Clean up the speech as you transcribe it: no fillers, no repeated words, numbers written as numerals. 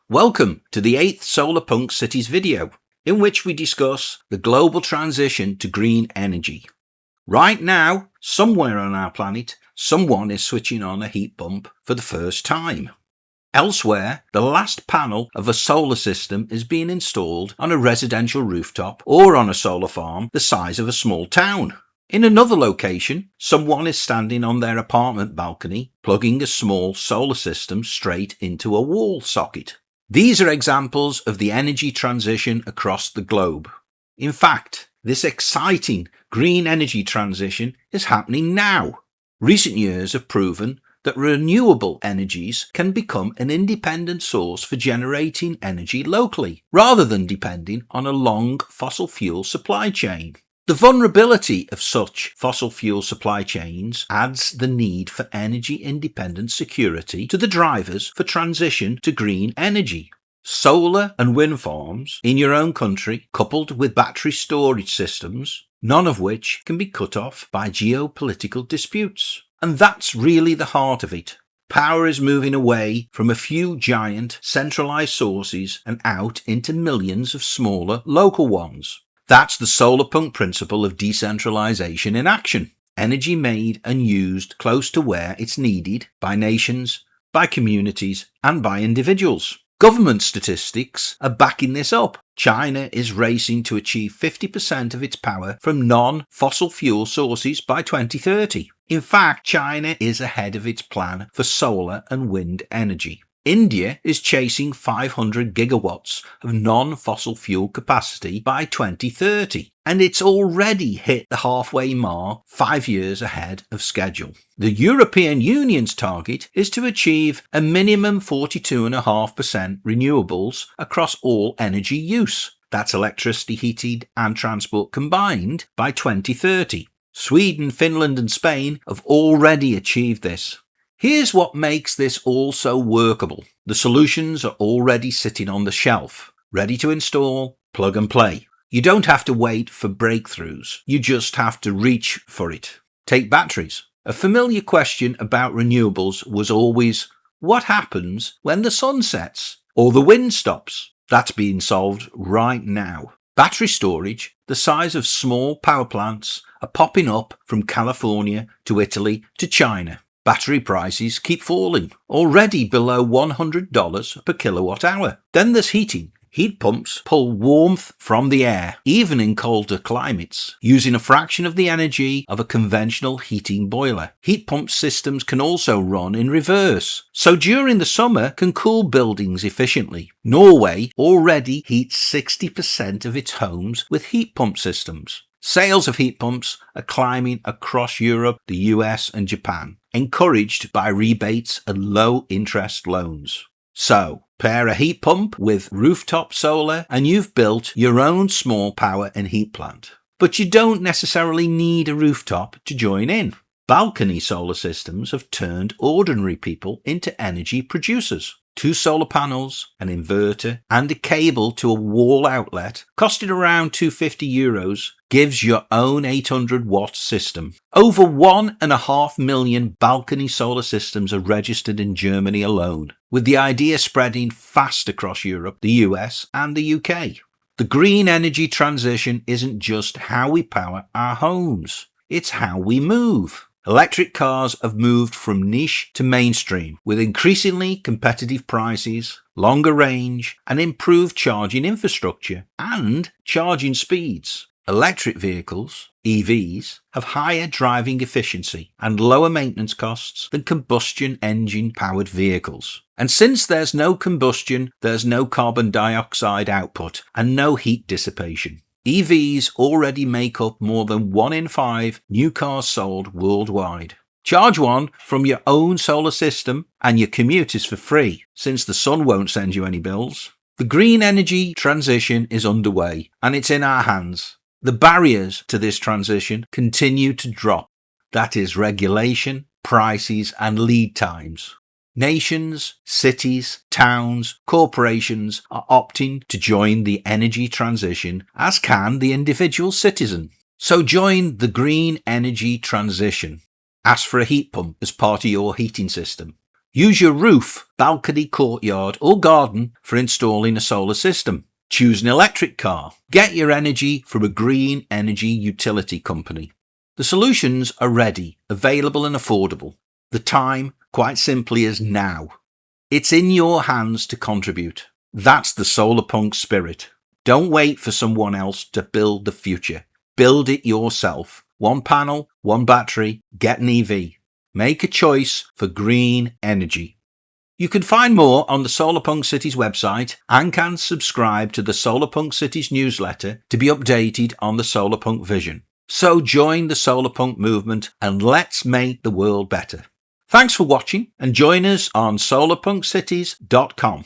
Welcome to the 8th Solarpunk Cities video, in which we discuss the global transition to green energy. Right now, somewhere on our planet, someone is switching on a heat pump for the first time. Elsewhere, the last panel of a solar system is being installed on a residential rooftop or on a solar farm the size of a small town. In another location, someone is standing on their apartment balcony, plugging a small solar system straight into a wall socket. These are examples of the energy transition across the globe. In fact, this exciting green energy transition is happening now. Recent years have proven that renewable energies can become an independent source for generating energy locally, rather than depending on a long fossil fuel supply chain. The vulnerability of such fossil fuel supply chains adds the need for energy independent security to the drivers for transition to green energy. Solar and wind farms in your own country, coupled with battery storage systems, none of which can be cut off by geopolitical disputes. And that's really the heart of it. Power is moving away from a few giant centralized sources and out into millions of smaller local ones. That's the Solarpunk principle of decentralization in action. Energy made and used close to where it's needed by nations, by communities, and by individuals. Government statistics are backing this up. China is racing to achieve 50% of its power from non-fossil fuel sources by 2030. In fact, China is ahead of its plan for solar and wind energy. India is chasing 500 gigawatts of non-fossil fuel capacity by 2030, and it's already hit the halfway mark 5 years ahead of schedule. The European Union's target is to achieve a minimum 42.5% renewables across all energy use. That's electricity, heating and transport combined by 2030. Sweden, Finland and Spain have already achieved this. Here's what makes this all so workable. The solutions are already sitting on the shelf, ready to install, plug and play. You don't have to wait for breakthroughs. You just have to reach for it. Take batteries. A familiar question about renewables was always, what happens when the sun sets or the wind stops? That's being solved right now. Battery storage, the size of small power plants, are popping up from California to Italy to China. Battery prices keep falling, already below $100 per kilowatt hour. Then there's heating. Heat pumps pull warmth from the air, even in colder climates, using a fraction of the energy of a conventional heating boiler. Heat pump systems can also run in reverse, so during the summer can cool buildings efficiently. Norway already heats 60% of its homes with heat pump systems. Sales of heat pumps are climbing across Europe, the US and Japan, encouraged by rebates and low interest loans. So, pair a heat pump with rooftop solar and you've built your own small power and heat plant. But you don't necessarily need a rooftop to join in. Balcony solar systems have turned ordinary people into energy producers. 2 solar panels, an inverter, and a cable to a wall outlet, costing around €250, gives your own 800-watt system. Over 1.5 million balcony solar systems are registered in Germany alone, with the idea spreading fast across Europe, the US, and the UK. The green energy transition isn't just how we power our homes, it's how we move. Electric cars have moved from niche to mainstream, with increasingly competitive prices, longer range, and improved charging infrastructure and charging speeds. Electric vehicles, EVs, have higher driving efficiency and lower maintenance costs than combustion engine powered vehicles. And since there's no combustion, there's no carbon dioxide output and no heat dissipation. EVs already make up more than 1 in 5 new cars sold worldwide. Charge one from your own solar system and your commute is for free, since the sun won't send you any bills. The green energy transition is underway and it's in our hands. The barriers to this transition continue to drop. That is regulation, prices and lead times. Nations, cities, towns, corporations are opting to join the energy transition, as can the individual citizen. So join the green energy transition. Ask for a heat pump as part of your heating system. Use your roof, balcony, courtyard or garden for installing a solar system. Choose an electric car. Get your energy from a green energy utility company. The solutions are ready, available and affordable. The time, quite simply, is now. It's in your hands to contribute. That's the Solarpunk spirit. Don't wait for someone else to build the future. Build it yourself. One panel, one battery, get an EV. Make a choice for green energy. You can find more on the Solarpunk Cities website and can subscribe to the Solarpunk Cities newsletter to be updated on the Solarpunk vision. So join the Solarpunk movement and let's make the world better. Thanks for watching and join us on solarpunkcities.com.